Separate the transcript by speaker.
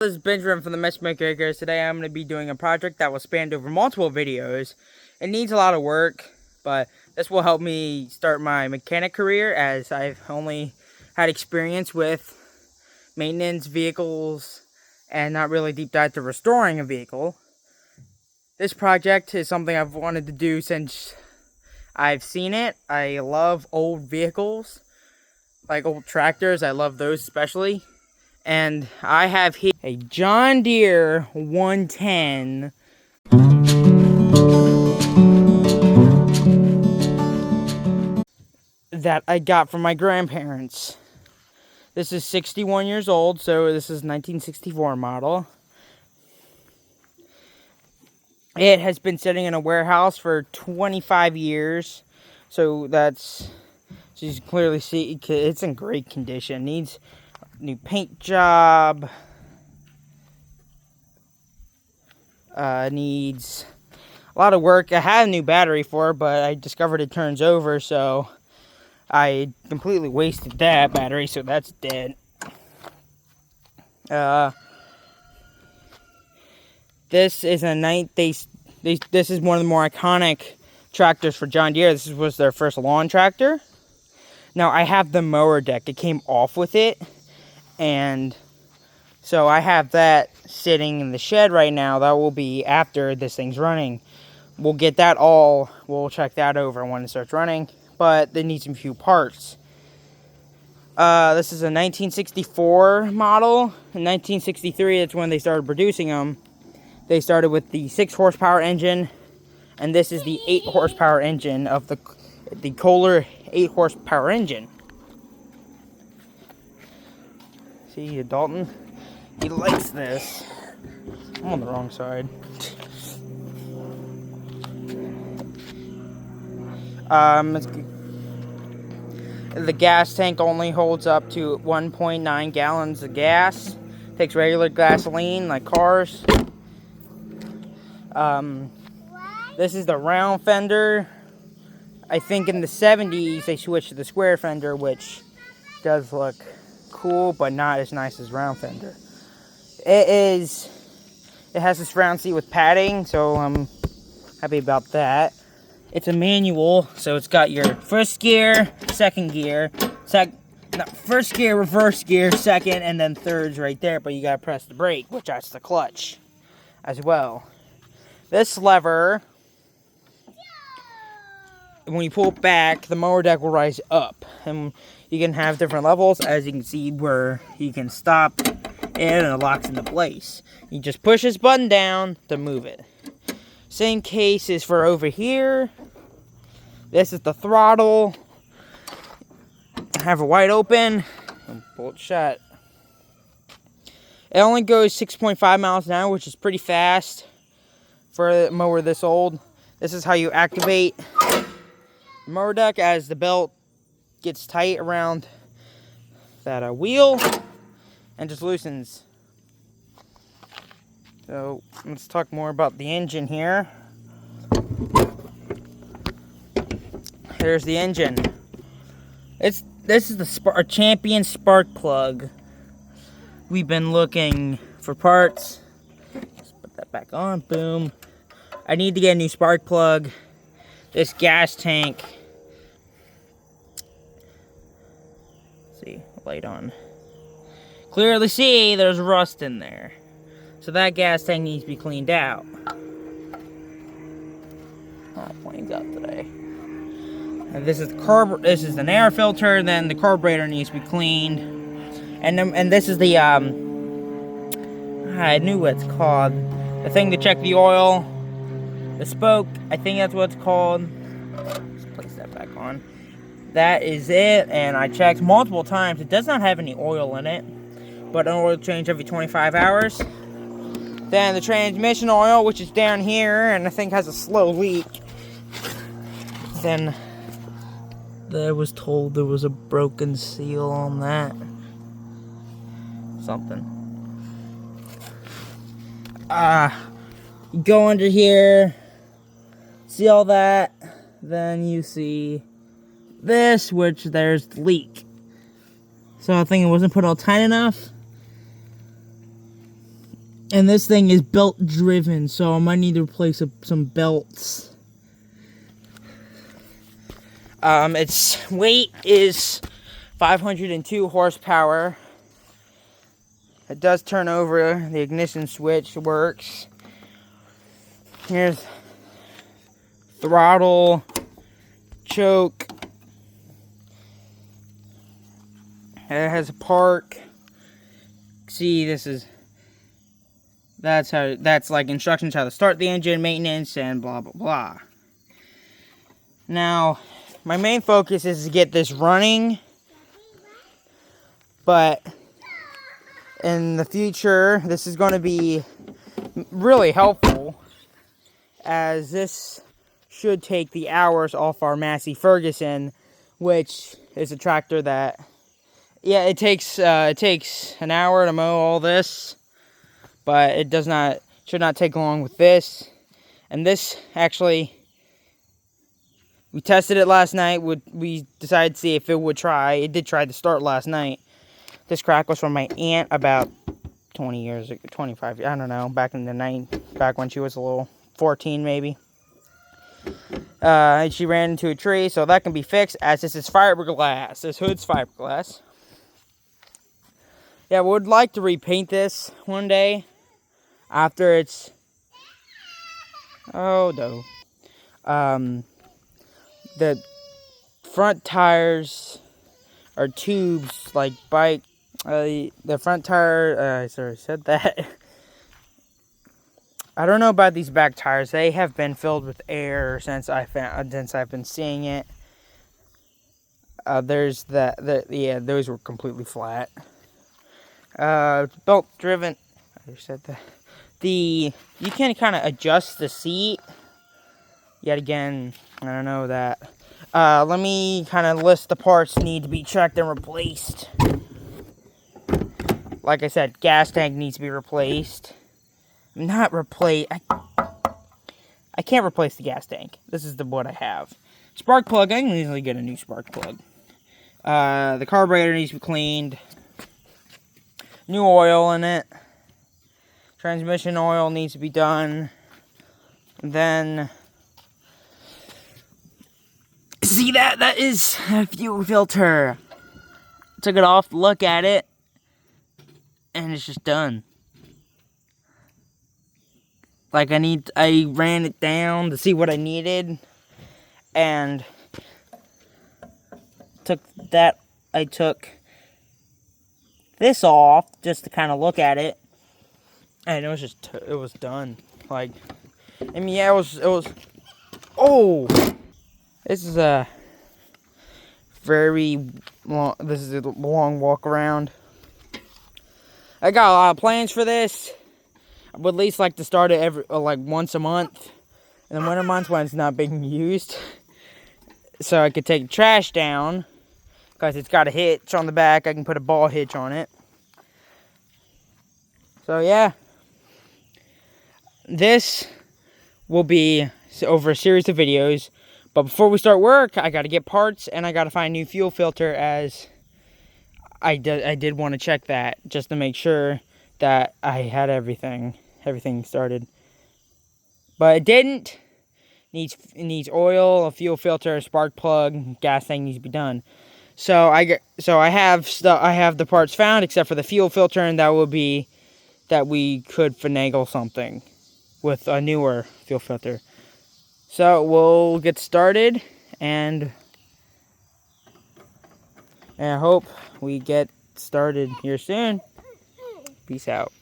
Speaker 1: This is Benjamin from the Matchmaker. Today I'm going to be doing a project that will span over multiple videos. It needs a lot of work, but this will help me start my mechanic career, as I've only had experience with maintenance vehicles and not really deep dive to restoring a vehicle. This project is something I've wanted to do since I've seen it. I love old vehicles, like old tractors. I love those especially. And I have here a John Deere 110 that I got from my grandparents. This is 61 years old, so this is 1964 model. It has been sitting in a warehouse for 25 years, so you can clearly see it's in great condition. Needs new paint job, needs a lot of work. I had a new battery for it, but I discovered it turns over, so I completely wasted that battery, so that's dead. This is this is one of the more iconic tractors for John Deere. This was their first lawn tractor. Now I have the mower deck. It came off with it. And so I have that sitting in the shed right now. That will be after this thing's running. We'll get that we'll check that over when it starts running. But it needs some few parts. This is a 1964 model. In 1963, that's when they started producing them. They started with the 6 horsepower engine. And this is the 8 horsepower engine of the Kohler 8 horsepower engine. See, Dalton, he likes this. I'm on the wrong side. The gas tank only holds up to 1.9 gallons of gas. Takes regular gasoline, like cars. This is the round fender. I think in the 70s they switched to the square fender, which does look cool, but not as nice as round fender. It has this round seat with padding, so I'm happy about that. It's a manual, so it's got your first gear, second gear, first gear, reverse gear, second, and then third's right there, but you gotta press the brake, which that's the clutch as well. This lever, when you pull it back, the mower deck will rise up, and you can have different levels, as you can see, where you can stop it and it locks into place. You just push this button down to move it. Same case is for over here. This is the throttle. I have it wide open and pull it shut. It only goes 6.5 miles an hour, which is pretty fast for a mower this old. This is how you activate the mower deck, as the belt gets tight around that wheel and just loosens. So let's talk more about the engine here. Here's the engine. This is the Champion spark plug. We've been looking for parts. Let's put that back on. Boom. I need to get a new spark plug. This gas tank. See, light on. Clearly see there's rust in there. So that gas tank needs to be cleaned out. Oh, plane's out today. And this is an air filter, then the carburetor needs to be cleaned. And this is the I knew what it's called. The thing to check the oil. The spoke, I think that's what it's called. Let's place that back on. That is it, and I checked multiple times. It does not have any oil in it, but an oil change every 25 hours. Then the transmission oil, which is down here, and I think has a slow leak. Then I was told there was a broken seal on that. Something. You go under here, see all that, then you see this, which there's the leak. So I think it wasn't put all tight enough. And this thing is belt driven, so I might need to replace some belts. Its weight is 502 horsepower. It does turn over. The ignition switch works. Here's throttle, choke. It has a park. See, that's like instructions how to start the engine, maintenance, and blah blah blah. Now, my main focus is to get this running, but in the future, this is going to be really helpful, as this should take the hours off our Massey Ferguson, which is a tractor that, yeah, it takes an hour to mow all this, but it should not take long with this. And this actually, we tested it last night. We decided to see if it would try. It did try to start last night. This crack was from my aunt about 20 years ago, 25, I don't know, back in the back when she was a little 14 maybe. And she ran into a tree, so that can be fixed, as this is fiberglass. This hood's fiberglass. Yeah, would like to repaint this one day after it's, oh no. The front tires are tubes like bike. The front tire, I sort of said that. I don't know about these back tires. They have been filled with air since I've been seeing it. There's yeah, those were completely flat. Belt driven. I just said that. You can kind of adjust the seat. Yet again, I don't know that. Let me kind of list the parts need to be checked and replaced. Like I said, gas tank needs to be replaced. Not replace. I can't replace the gas tank. This is what I have. Spark plug. I can easily get a new spark plug. The carburetor needs to be cleaned. New oil in it. Transmission oil needs to be done. And then, see that is a fuel filter. Took it off to look at it, and it's just done. Like I ran it down to see what I needed, and I took this off just to kind of look at it, and it was done. Like, I mean, yeah, it was. Oh, this is a very long. This is a long walk around. I got a lot of plans for this. I would at least like to start it once a month in the winter months when it's not being used, so I could take the trash down, because it's got a hitch on the back. I can put a ball hitch on it. So yeah, this will be over a series of videos, but before we start work, I got to get parts, and I got to find a new fuel filter, as I did want to check that just to make sure that I had everything started, but it didn't. It needs oil, a fuel filter, a spark plug, gas tank needs to be done. So I have the parts found, except for the fuel filter, and that will be that we could finagle something with a newer fuel filter. So we'll get started, and I hope we get started here soon. Peace out.